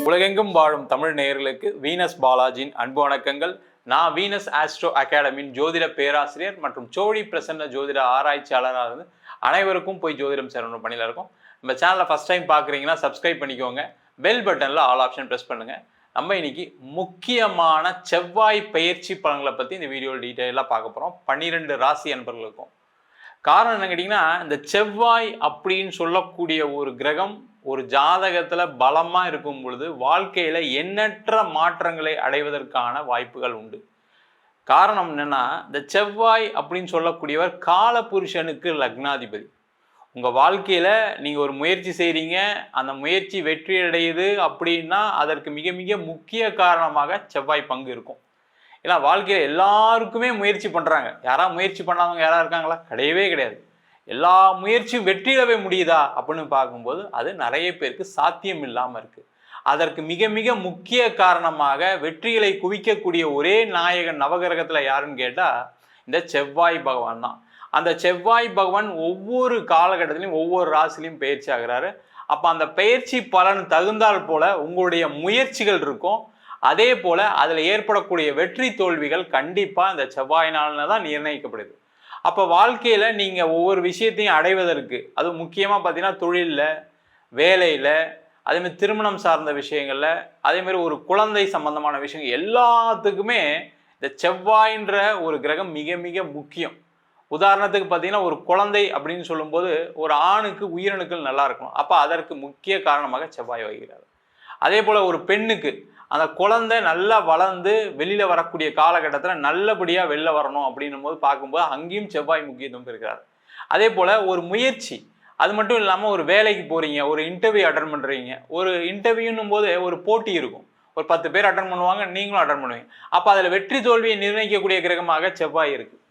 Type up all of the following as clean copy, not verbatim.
உலகெங்கும் வாழும் தமிழ் நேயர்களுக்கு வீனஸ் பாலாஜியின் அன்பு வணக்கங்கள். நான் வீனஸ் ஆஸ்ட்ரோ அகாடமியின் ஜோதிட பேராசிரியர் மற்றும் சோழி பிரசன்ன ஜோதிட ஆராய்ச்சியாளராக இருந்து அனைவருக்கும் போய் ஜோதிடம் சேரணும் பணியில் இருக்கும். நம்ம சேனலை ஃபஸ்ட் டைம் பார்க்குறீங்கன்னா சப்ஸ்கிரைப் பண்ணிக்கோங்க. பெல் பட்டனில் ஆல் ஆப்ஷன் ப்ரெஸ் பண்ணுங்கள். நம்ம இன்னைக்கு முக்கியமான செவ்வாய் பயிற்சி பலன்களை பற்றி இந்த வீடியோவில் டீட்டெயிலாக பார்க்க போகிறோம். 12 ராசி அன்பர்களுக்கும். காரணம் என்ன கேட்டிங்கன்னா, இந்த செவ்வாய் அப்படின்னு சொல்லக்கூடிய ஒரு கிரகம் ஒரு ஜாதகத்தில் பலமாக இருக்கும் பொழுது வாழ்க்கையில் எண்ணற்ற மாற்றங்களை அடைவதற்கான வாய்ப்புகள் உண்டு. காரணம் என்னென்னா, இந்த செவ்வாய் அப்படின்னு சொல்லக்கூடியவர் கால புருஷனுக்கு லக்னாதிபதி. உங்கள் வாழ்க்கையில் நீங்கள் ஒரு முயற்சி செய்கிறீங்க, அந்த முயற்சி வெற்றி அடையுது அப்படின்னா அதற்கு மிக மிக முக்கிய காரணமாக செவ்வாய் பங்கு இருக்கும். ஏன்னா வாழ்க்கையில் எல்லாருக்குமே முயற்சி பண்ணுறாங்க. யாராவது முயற்சி பண்ணாதவங்க யாராவது இருக்காங்களா? கிடையவே கிடையாது. எல்லா முயற்சியும் வெற்றியிடவே முடியுதா அப்படின்னு பார்க்கும்போது அது நிறைய பேருக்கு சாத்தியம் இல்லாமல் இருக்குது. அதற்கு மிக மிக முக்கிய காரணமாக வெற்றிகளை குவிக்கக்கூடிய ஒரே நாயகன் நவகிரகத்தில் யாருன்னு கேட்டால் இந்த செவ்வாய் பகவான் தான். அந்த செவ்வாய் பகவான் ஒவ்வொரு காலகட்டத்திலையும் ஒவ்வொரு ராசிலையும் பயிற்சி ஆகிறாரு. அப்போ அந்த பயிற்சி பலன் தகுந்தால் போல உங்களுடைய முயற்சிகள் இருக்கும். அதே போல் அதில் ஏற்படக்கூடிய வெற்றி தோல்விகள் கண்டிப்பாக இந்த செவ்வாயினால தான் நிர்ணயிக்கப்படுது. அப்போ வாழ்க்கையில் நீங்கள் ஒவ்வொரு விஷயத்தையும் அடைவதற்கு, அது முக்கியமாக பார்த்தீங்கன்னா தொழிலில், வேலையில், அதேமாதிரி திருமணம் சார்ந்த விஷயங்களில், அதேமாதிரி ஒரு குழந்தை சம்பந்தமான விஷயங்கள் எல்லாத்துக்குமே இந்த செவ்வாயின்ற ஒரு கிரகம் மிக மிக முக்கியம். உதாரணத்துக்கு பார்த்தீங்கன்னா ஒரு குழந்தை அப்படின்னு சொல்லும்போது ஒரு ஆணுக்கு உயிரணுக்கள் நல்லா இருக்கணும். அப்போ அதற்கு முக்கிய காரணமாக செவ்வாய் வகிக்கிறார். அதே போல் ஒரு பெண்ணுக்கு அந்த குழந்தை நல்லா வளர்ந்து வெளியில் வரக்கூடிய காலகட்டத்தில் நல்லபடியாக வெளில வரணும் அப்படின்னும் போது பார்க்கும்போது அங்கேயும் செவ்வாய் முக்கியத்துவம் இருக்கிறார். அதே போல் ஒரு முயற்சி, அது மட்டும் இல்லாமல் ஒரு வேலைக்கு போகிறீங்க, ஒரு இன்டர்வியூ அட்டன் பண்ணுறீங்க. ஒரு இன்டர்வியூன்னும் போது ஒரு போட்டி இருக்கும். ஒரு 10 பேர் அட்டன் பண்ணுவாங்க, நீங்களும் அட்டன் பண்ணுவீங்க. அப்போ அதில் வெற்றி தோல்வியை நிர்ணயிக்கக்கூடிய கிரகமாக செவ்வாய் இருக்குது.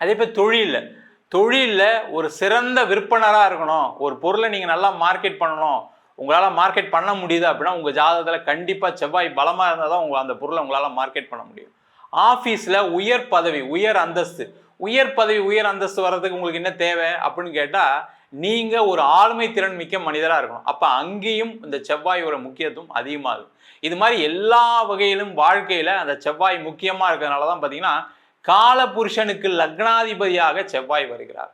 அதே போல் தொழிலில் ஒரு சிறந்த விற்பனராக இருக்கணும், ஒரு பொருளை நீங்கள் நல்லா மார்க்கெட் பண்ணணும், உங்களால் மார்க்கெட் பண்ண முடியுது அப்படின்னா உங்கள் ஜாதகத்தில் கண்டிப்பாக செவ்வாய் பலமாக இருந்தால் தான் அந்த பொருளை உங்களால் மார்க்கெட் பண்ண முடியும். ஆஃபீஸில் உயர் பதவி, உயர் அந்தஸ்து வர்றதுக்கு உங்களுக்கு என்ன தேவை அப்படின்னு கேட்டால் நீங்கள் ஒரு ஆளுமை திறன் மிக்க மனிதராக இருக்கணும். அப்போ அங்கேயும் இந்த செவ்வாயோட முக்கியத்துவம் அதிகமாகும். இது மாதிரி எல்லா வகையிலும் வாழ்க்கையில் அந்த செவ்வாய் முக்கியமாக இருக்கிறதுனால தான் பார்த்தீங்கன்னா கால புருஷனுக்கு லக்னாதிபதியாக செவ்வாய் வருகிறார்.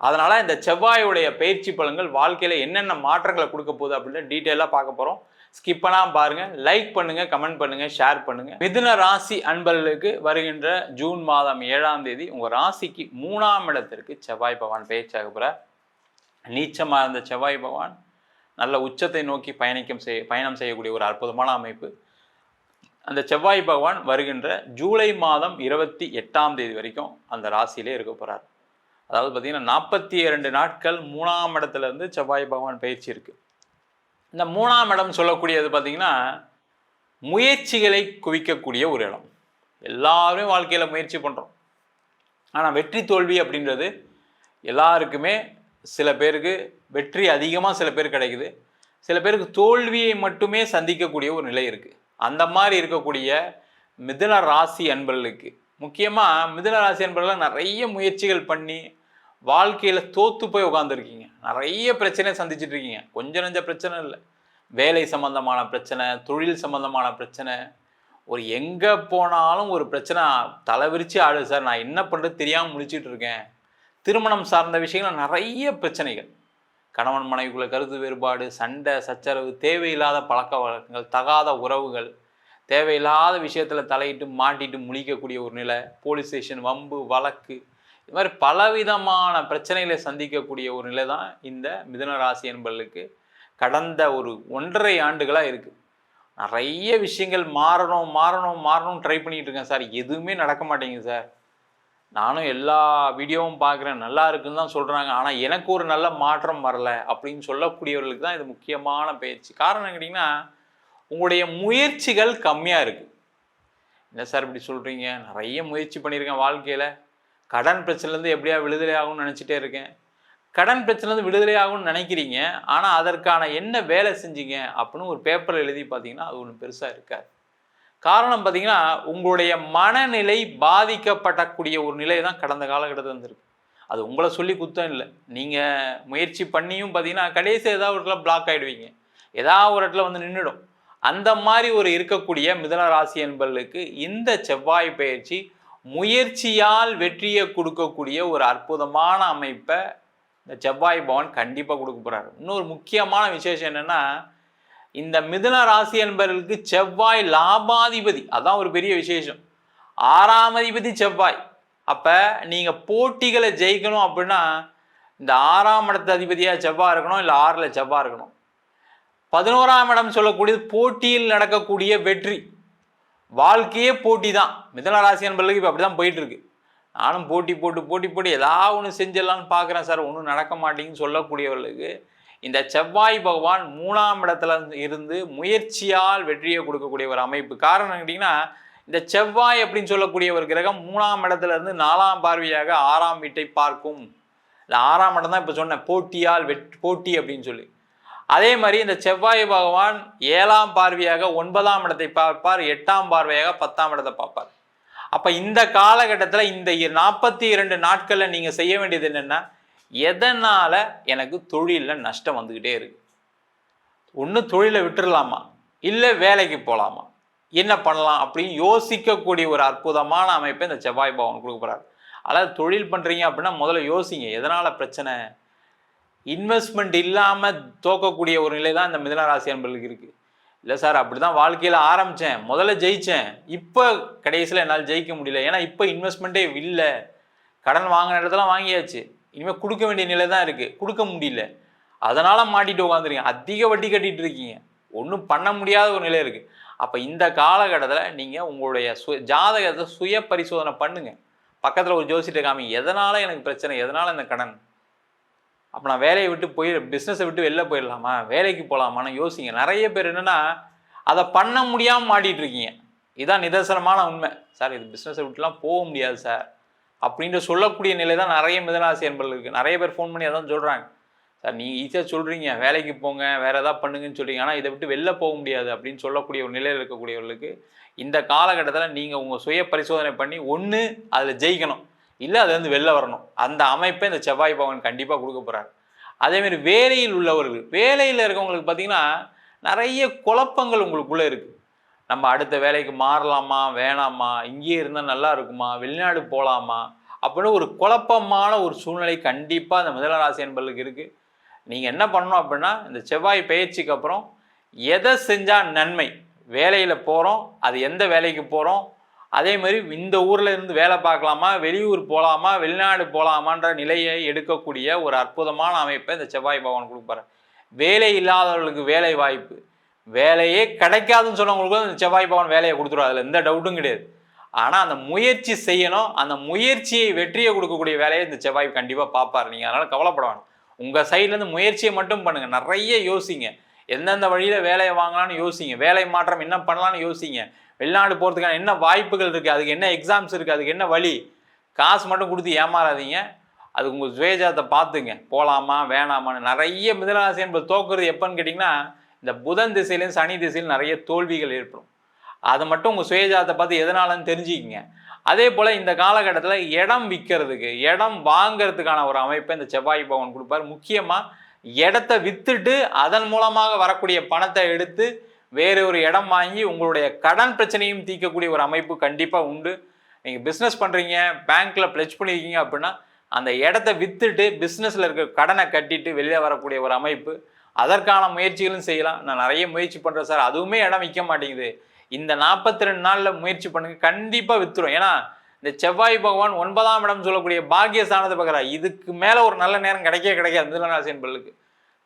அதனால் இந்த செவ்வாயுடைய பயிற்சி பலன்கள் வாழ்க்கையில் என்னென்ன மாற்றங்களை கொடுக்க போகுது அப்படின்னு டீட்டெயிலாக பார்க்க போகிறோம். ஸ்கிப் பண்ணாமல் பாருங்கள், லைக் பண்ணுங்கள், கமெண்ட் பண்ணுங்கள், ஷேர் பண்ணுங்கள். மிதுன ராசி அன்பர்களுக்கு வருகின்ற ஜூன் மாதம் 7ஆம் தேதி உங்கள் ராசிக்கு 3ஆம் இடத்திற்கு செவ்வாய் பகவான் பயிற்சியாக போகிறார். நீச்சமாக இருந்த செவ்வாய் பகவான் நல்ல உச்சத்தை நோக்கி பயணம் செய்யக்கூடிய ஒரு அற்புதமான அமைப்பு. அந்த செவ்வாய் பகவான் வருகின்ற ஜூலை மாதம் 28ஆம் தேதி வரைக்கும் அந்த ராசியிலே இருக்க போகிறார். அதாவது பார்த்தீங்கன்னா 42 நாட்கள் 3ஆம் இடத்துலேருந்து செவ்வாய் பகவான் பயிற்சி இருக்குது. இந்த 3ஆம் இடம் சொல்லக்கூடியது பார்த்தீங்கன்னா முயற்சிகளை குவிக்கக்கூடிய ஒரு இடம். எல்லாருமே வாழ்க்கையில் முயற்சி பண்ணுறோம். ஆனால் வெற்றி தோல்வி அப்படின்றது எல்லாருக்குமே, சில பேருக்கு வெற்றி அதிகமாக சில பேர் கிடைக்குது, சில பேருக்கு தோல்வியை மட்டுமே சந்திக்கக்கூடிய ஒரு நிலை இருக்குது. அந்த மாதிரி இருக்கக்கூடிய மிதுன ராசி அன்பர்களுக்கு, முக்கியமாக மிதுன ராசி அன்பர்கள் நிறைய முயற்சிகள் பண்ணி வாழ்க்கையில் தோற்று போய் உட்காந்துருக்கீங்க. நிறைய பிரச்சனையை சந்திச்சுட்டு இருக்கீங்க. கொஞ்சம் நஞ்ச பிரச்சனை இல்லை, வேலை சம்பந்தமான பிரச்சனை, தொழில் சம்பந்தமான பிரச்சனை, ஒரு எங்கே போனாலும் ஒரு பிரச்சனை தலைவிரிச்சு ஆடுது சார், நான் என்ன பண்ணுறது தெரியாமல் முழிச்சிட்டு இருக்கேன். திருமணம் சார்ந்த விஷயங்கள் நிறைய பிரச்சனைகள், கணவன் மனைவிக்குள்ள கருத்து வேறுபாடு, சண்டை சச்சரவு, தேவையில்லாத பழக்க வழக்கங்கள், தகாத உறவுகள், தேவையில்லாத விஷயத்தில் தலையிட்டு மாட்டிட்டு முழிக்கக்கூடிய ஒரு நிலை, போலீஸ் ஸ்டேஷன், வம்பு வழக்கு, இது மாதிரி பலவிதமான பிரச்சனைகளை சந்திக்கக்கூடிய ஒரு நிலை தான் இந்த மிதுன ராசி என்பவர்களுக்கு கடந்த ஒரு 1.5 ஆண்டுகளாக இருக்குது. நிறைய விஷயங்கள் மாறணும் ட்ரை பண்ணிகிட்டு இருக்கேன் சார், எதுவுமே நடக்க மாட்டேங்குது சார், நானும் எல்லா வீடியோவும் பார்க்குறேன், நல்லா இருக்குன்னு தான் சொல்கிறாங்க, ஆனால் எனக்கு ஒரு நல்ல மாற்றம் வரலை அப்படின்னு சொல்லக்கூடியவர்களுக்கு தான் இது முக்கியமான பயிற்சி. காரணம் கேட்டிங்கன்னா உங்களுடைய முயற்சிகள் கம்மியாக இருக்குது. என்ன சார் இப்படி சொல்கிறீங்க, நிறைய முயற்சி பண்ணியிருக்கேன் வாழ்க்கையில், கடன் பிரச்சனைலேருந்து எப்படியா விடுதலை ஆகும்னு நினச்சிட்டே இருக்கேன். கடன் பிரச்சனைலேருந்து விடுதலை ஆகும்னு நினைக்கிறீங்க, ஆனால் அதற்கான என்ன வேலை செஞ்சீங்க அப்படின்னு ஒரு பேப்பர் எழுதி பார்த்தீங்கன்னா அது ஒன்றும் பெருசாக இருக்காது. காரணம் பார்த்தீங்கன்னா உங்களுடைய மனநிலை பாதிக்கப்படக்கூடிய ஒரு நிலை தான் கடந்த காலகட்டத்தில் இருந்திருக்கு. அது உங்களை சொல்லி குத்தம் இல்லை. நீங்கள் முயற்சி பண்ணியும் பார்த்தீங்கன்னா கடைசி ஏதாவது ஒரு இடத்துல பிளாக் ஆகிடுவீங்க, ஏதாவது ஒரு இடத்துல வந்து நின்றுடும். அந்த மாதிரி ஒரு இருக்கக்கூடிய மிதுன ராசி என்பவர்களுக்கு இந்த செவ்வாய் பயிற்சி முயற்சியால் வெற்றியை கொடுக்கக்கூடிய ஒரு அற்புதமான அமைப்பை இந்த செவ்வாய் பவன் கண்டிப்பாக கொடுக்க போகிறாரு. இன்னொரு முக்கியமான விசேஷம் என்னென்னா, இந்த மிதுன ராசி என்பவர்களுக்கு செவ்வாய் லாபாதிபதி, அதான் ஒரு பெரிய விசேஷம். 6ஆம் அதிபதி செவ்வாய். அப்போ நீங்கள் போட்டிகளை ஜெயிக்கணும் அப்படின்னா இந்த 6ஆம் இடத்து அதிபதியாக செவ்வாய் இருக்கணும், இல்லை 6ல் செவ்வாய் இருக்கணும். 11ஆம் இடம் சொல்லக்கூடியது போட்டியில் நடக்கக்கூடிய வெற்றி. வாழ்க்கையே போட்டி தான். மிதுன ராசி என்பவர்களுக்கு இப்போ அப்படி தான் போயிட்டு இருக்கு. நானும் போட்டி போட்டு ஏதாவது ஒன்று செஞ்சிடலான்னு பார்க்குறேன் சார், ஒன்றும் நடக்க மாட்டேங்குன்னு சொல்லக்கூடியவர்களுக்கு இந்த செவ்வாய் பகவான் 3ஆம் இடத்துல இருந்து முயற்சியால் வெற்றியை கொடுக்கக்கூடிய ஒரு அமைப்பு. காரணம் கேட்டிங்கன்னா, இந்த செவ்வாய் அப்படின்னு சொல்லக்கூடிய ஒரு கிரகம் 3ஆம் இடத்துல இருந்து 4ஆம் பார்வையாக 6ஆம் வீட்டை பார்க்கும். இந்த 6ஆம் இடம் தான் இப்போ சொன்னேன், போட்டியால் போட்டி அப்படின்னு சொல்லி. அதே மாதிரி இந்த செவ்வாய் பகவான் 7ஆம் பார்வையாக 9ஆம் இடத்தை பார்ப்பார், 8ஆம் பார்வையாக 10ஆம் இடத்தை பார்ப்பார். அப்போ இந்த காலகட்டத்தில் இந்த 42 நாட்களில் நீங்கள் செய்ய வேண்டியது என்னென்னா, எதனால் எனக்கு தொழிலில் நஷ்டம் வந்துக்கிட்டே இருக்கு, ஒன்று தொழிலை விட்டுடலாமா, இல்லை வேலைக்கு போகலாமா, என்ன பண்ணலாம் அப்படின்னு யோசிக்கக்கூடிய ஒரு அற்புதமான அமைப்பை இந்த செவ்வாய் பகவான் கொடுக்க போகிறார். அதாவது தொழில் பண்ணுறீங்க அப்படின்னா முதல்ல யோசிங்க, எதனால் பிரச்சனை. இன்வெஸ்ட்மெண்ட் இல்லாமல் தோக்கக்கூடிய ஒரு நிலை தான் இந்த மிதுன ராசி என்பவர்களுக்கு இருக்குது. இல்லை சார், அப்படி தான் வாழ்க்கையில் ஆரம்பித்தேன், முதல்ல ஜெயித்தேன், இப்போ கடைசியில் என்னால் ஜெயிக்க முடியல, ஏன்னா இப்போ இன்வெஸ்ட்மெண்ட்டே இல்லை, கடன் வாங்கின இடத்துல வாங்கியாச்சு, இனிமேல் கொடுக்க வேண்டிய நிலை தான் இருக்குது, கொடுக்க முடியல, அதனால் மாட்டிட்டு உட்காந்துருக்கீங்க, அதிக வட்டி கட்டிகிட்டு இருக்கீங்க, ஒன்றும் பண்ண முடியாத ஒரு நிலை இருக்குது. அப்போ இந்த காலகட்டத்தில் நீங்கள் உங்களுடைய ஜாதகத்தை சுய பரிசோதனை பண்ணுங்கள். பக்கத்தில் ஒரு ஜோசியத்தை காமி, எதனால் எனக்கு பிரச்சனை, எதனால் இந்த கடன், அப்போ நான் வேலையை விட்டு பிஸ்னஸை விட்டு வெளில போயிடலாமா, வேலைக்கு போகலாமான்னு யோசிங்க. நிறைய பேர் என்னென்னா அதை பண்ண முடியாமல் மாட்டிகிட்டு இருக்கீங்க. இதுதான் நிதர்சனமான உண்மை. சார், இது பிஸ்னஸை விட்டுலாம் போக முடியாது சார் அப்படின்ற சொல்லக்கூடிய நிலை தான் நிறைய மிதுனராசி என்பவர்கள் இருக்குது. நிறைய பேர் ஃபோன் பண்ணி அதான் சொல்கிறாங்க, சார் நீங்கள் ஈஸியாக சொல்கிறீங்க வேலைக்கு போங்க, வேறு எதாவது பண்ணுங்கன்னு சொல்கிறீங்க, ஆனால் இதை விட்டு வெளில போக முடியாது அப்படின்னு சொல்லக்கூடிய ஒரு நிலையில் இருக்கக்கூடியவர்களுக்கு இந்த காலகட்டத்தில் நீங்கள் உங்கள் சுய பரிசோதனை பண்ணி ஒன்று அதில் ஜெயிக்கணும், இல்லை அதுலேருந்து வெளில வரணும். அந்த அமைப்பை இந்த செவ்வாய் பகவான் கண்டிப்பாக கொடுக்க போகிறார். அதேமாரி வேலையில் உள்ளவர்கள், வேலையில் இருக்கவங்களுக்கு பார்த்தீங்கன்னா நிறைய குழப்பங்கள் உங்களுக்குள்ளே இருக்குது. நம்ம அடுத்த வேலைக்கு மாறலாமா வேணாமா, இங்கேயே இருந்தால் நல்லா இருக்குமா, வெளிநாடு போகலாமா அப்படின்னு ஒரு குழப்பமான ஒரு சூழ்நிலை கண்டிப்பாக இந்த மிதுன ராசி என்பவர்களுக்கு இருக்குது. நீங்கள் என்ன பண்ணணும் அப்படின்னா, இந்த செவ்வாய் பயிற்சிக்கு அப்புறம் எதை செஞ்சால் நன்மை, வேலையில் போகிறோம், அது எந்த வேலைக்கு போகிறோம், அதே மாதிரி இந்த ஊரில் இருந்து வேலை பார்க்கலாமா, வெளியூர் போகலாமா, வெளிநாடு போகலாமான்ற நிலையை எடுக்கக்கூடிய ஒரு அற்புதமான அமைப்பை இந்த செவ்வாய் பகவான் கொடுப்பாரு. வேலை இல்லாதவர்களுக்கு வேலை வாய்ப்பு, வேலையே கிடைக்காதுன்னு சொன்னவங்களுக்கும் இந்த செவ்வாய் பகவான் வேலையை கொடுத்துருவார், அதில் எந்த டவுட்டும் கிடையாது. ஆனால் அந்த முயற்சி செய்யணும், அந்த முயற்சியை வெற்றியை கொடுக்கக்கூடிய வேலையை இந்த செவ்வாய் கண்டிப்பாக பார்ப்பார். நீங்கள் அதனால் கவலைப்பட வேணும். உங்கள் சைட்லேருந்து முயற்சியை மட்டும் பண்ணுங்கள், நிறைய யோசிங்க, எந்தெந்த வழியில் வேலையை வாங்கலான்னு யோசிங்க, வேலை மாற்றம் என்ன பண்ணலான்னு யோசிங்க, வெளிநாடு போகிறதுக்கான என்ன வாய்ப்புகள் இருக்குது, அதுக்கு என்ன எக்ஸாம்ஸ் இருக்குது, அதுக்கு என்ன வழி. காசு மட்டும் கொடுத்து ஏமாறாதீங்க, அது உங்கள் சுயஜாதத்தை பார்த்துங்க, போகலாமா வேணாமான்னு. நிறைய மிதுனராசி என்பது தோக்குறது எப்போன்னு கேட்டிங்கன்னா, இந்த புதன் திசையிலையும் சனி திசையிலும் நிறைய தோல்விகள் ஏற்படும். அதை மட்டும் உங்கள் சுயஜாதத்தை பார்த்து எதனாலன்னு தெரிஞ்சுக்கிங்க. அதே போல் இந்த காலகட்டத்தில் இடம் விற்கிறதுக்கு, இடம் வாங்கிறதுக்கான ஒரு அமைப்பை இந்த செவ்வாய் பகவான் கொடுப்பார். முக்கியமாக இடத்த விற்றுட்டு அதன் மூலமாக வரக்கூடிய பணத்தை எடுத்து வேறு ஒரு இடம் வாங்கி உங்களுடைய கடன் பிரச்சனையும் தீர்க்கக்கூடிய ஒரு அமைப்பு கண்டிப்பாக உண்டு. நீங்கள் பிஸ்னஸ் பண்ணுறீங்க, பேங்க்கில் ப்ளெட்ஜ் பண்ணியிருக்கீங்க அப்படின்னா அந்த இடத்த விற்றுட்டு பிஸ்னஸில் இருக்க கடனை கட்டிட்டு வெளியே வரக்கூடிய ஒரு அமைப்பு, அதற்கான முயற்சிகளும் செய்யலாம். நான் நிறைய முயற்சி பண்ணுறேன் சார், அதுவுமே இடம் விற்க மாட்டேங்குது, இந்த 42 நாளில் முயற்சி பண்ணுங்க, கண்டிப்பாக விற்றுரும். ஏன்னா இந்த செவ்வாய் பகவான் 9ஆம் இடம் சொல்லக்கூடிய பாக்கியஸ்தானத்தை பார்க்குறாரு. இதுக்கு மேலே ஒரு நல்ல நேரம் கிடைக்காது மிதுன ராசி என்பவர்களுக்கு.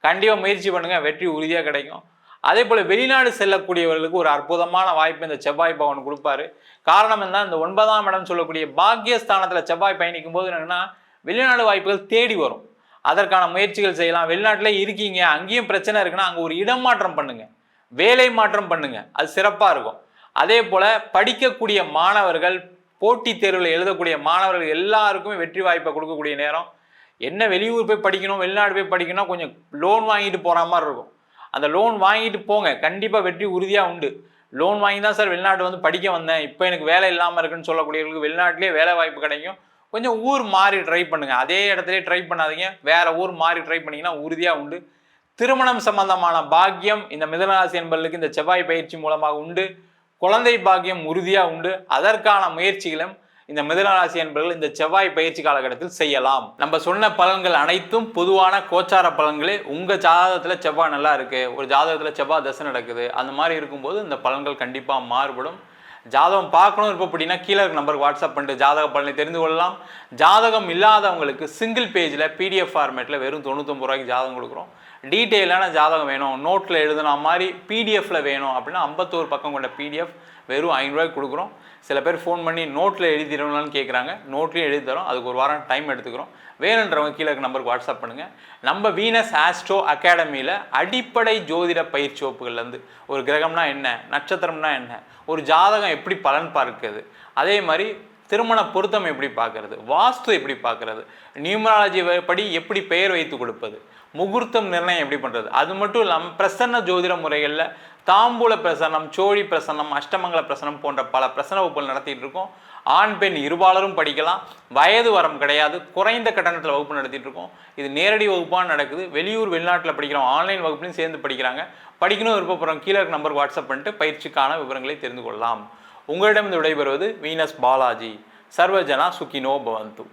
கண்டிப்பாக முயற்சி பண்ணுங்கள், வெற்றி உறுதியாக கிடைக்கும். அதே போல் வெளிநாடு செல்லக்கூடியவர்களுக்கு ஒரு அற்புதமான வாய்ப்பு இந்த செவ்வாய் பகவான் கொடுப்பாரு. காரணம் என்ன, இந்த 9ஆம் இடம் சொல்லக்கூடிய பாக்கியஸ்தானத்தில் செவ்வாய் பயணிக்கும் போது என்னன்னா வெளிநாடு வாய்ப்புகள் தேடி வரும். அதற்கான முயற்சிகள் செய்யலாம். வெளிநாட்டிலே இருக்கீங்க, அங்கேயும் பிரச்சனை இருக்குன்னா அங்கே ஒரு இடம் மாற்றம் பண்ணுங்க, வேலை மாற்றம் பண்ணுங்க, அது சிறப்பாக இருக்கும். அதே போல் படிக்கக்கூடிய மாணவர்கள், போட்டித் தேர்வில் எழுதக்கூடிய மாணவர்கள் எல்லாருக்குமே வெற்றி வாய்ப்பை கொடுக்கக்கூடிய நேரம். என்ன வெளியூர் போய் படிக்கணும், வெளிநாடு போய் படிக்கணும், கொஞ்சம் லோன் வாங்கிட்டு போகிற மாதிரி இருக்கும். அந்த லோன் வாங்கிட்டு போங்க, கண்டிப்பாக வெற்றி உறுதியாக உண்டு. லோன் வாங்கி தான் சார் வெளிநாட்டு வந்து படிக்க வந்தேன், இப்போ எனக்கு வேலை இல்லாமல் இருக்குன்னு சொல்லக்கூடியவர்களுக்கு வெளிநாட்டிலே வேலை வாய்ப்பு கிடைக்கும். கொஞ்சம் ஊர் மாறி ட்ரை பண்ணுங்க. அதே இடத்துலயே ட்ரை பண்ணாதீங்க. வேற ஊர் மாறி ட்ரை பண்ணீங்கன்னா உறுதியா உண்டு. திருமணம் சம்பந்தமான பாக்கியம் இந்த மிதுனராசி என்பவர்களுக்கு இந்த செவ்வாய் பயிற்சி மூலமாக உண்டு. குழந்தை பாக்கியம் உறுதியா உண்டு. அதற்கான முயற்சிகளும் இந்த மிதுனராசி என்பவர்கள் இந்த செவ்வாய் பயிற்சி காலகட்டத்தில் செய்யலாம். நம்ம சொன்ன பலன்கள் அனைத்தும் பொதுவான கோச்சார பலன்களே. உங்க ஜாதகத்துல செவ்வாய் நல்லா இருக்கு, ஒரு ஜாதகத்துல செவ்வாய் தசை நடக்குது, அந்த மாதிரி இருக்கும்போது இந்த பலன்கள் கண்டிப்பா மாறுபடும். ஜாதகம் பார்க்கணும் இருப்போம் அப்படின்னா கீழே இருக்க நம்பருக்கு வாட்ஸ்அப் பண்ணிட்டு ஜாதக பலனை தெரிந்து கொள்ளலாம். ஜாதகம் இல்லாதவங்களுக்கு சிங்கிள் பேஜில் பிடிஎஃப் ஃபார்மேட்டில் வெறும் 99 ரூபாய்க்கு ஜாதகம் கொடுக்குறோம். டீட்டெயிலான ஜாதகம் வேணும், நோட்டில் எழுதுன மாதிரி பிடிஎஃப்ல வேணும் அப்படின்னா 51 பக்கம் கொண்ட பிடிஎஃப் வெறும் 5 ரூபாய்க்கு கொடுக்குறோம். சில பேர் ஃபோன் பண்ணி நோட்டில் எழுதிடணும்னு கேட்குறாங்க. நோட்லேயும் எழுதி தரோம். அதுக்கு ஒரு வாரம் டைம் எடுத்துக்கிறோம். வேணுன்றவங்க கீழே இருக்க நம்பருக்கு வாட்ஸ்அப் பண்ணுங்கள். நம்ம வீனஸ் ஆஸ்ட்ரோ அகாடமியில் அடிப்படை ஜோதிட பயிற்சி வகுப்புகள்லேருந்து ஒரு கிரகம்னா என்ன, நட்சத்திரம்னா என்ன, ஒரு ஜாதகம் எப்படி பலன் பார்க்குறது, அதே மாதிரி திருமண பொருத்தம் எப்படி பார்க்கறது, வாஸ்து எப்படி பார்க்கறது, நியூமராலஜி படி எப்படி பெயர் வைத்து கொடுப்பது, முகூர்த்தம் நிர்ணயம் எப்படி பண்ணுறது, அது மட்டும் இல்லாமல் பிரசன்ன ஜோதிட முறைகளில் தாம்பூல பிரசன்னம், சோழி பிரசன்னம், அஷ்டமங்கல பிரசன்னம் போன்ற பல பிரசன்ன வகுப்புகள் நடத்திட்டு இருக்கோம். ஆண் பெண் இருபாலரும் படிக்கலாம். வயது வரம் கிடையாது. குறைந்த கட்டணத்தில் வகுப்பு நடத்திட்டு இருக்கோம். இது நேரடி வகுப்பாக நடக்குது. வெளியூர் வெளிநாட்டில் படிக்கிறோம், ஆன்லைன் வகுப்புலையும் சேர்ந்து படிக்கிறாங்க. படிக்கணும் விருப்பப்படுறோம் கீழே இருக்க நம்பருக்கு வாட்ஸ்அப் பண்ணிட்டு பயிற்சிக்கான விவரங்களை தெரிந்து கொள்ளலாம். உங்களிடம் விடைபெறுவது வீனஸ் பாலாஜி. சர்வஜனா சுகினோ பவந்து.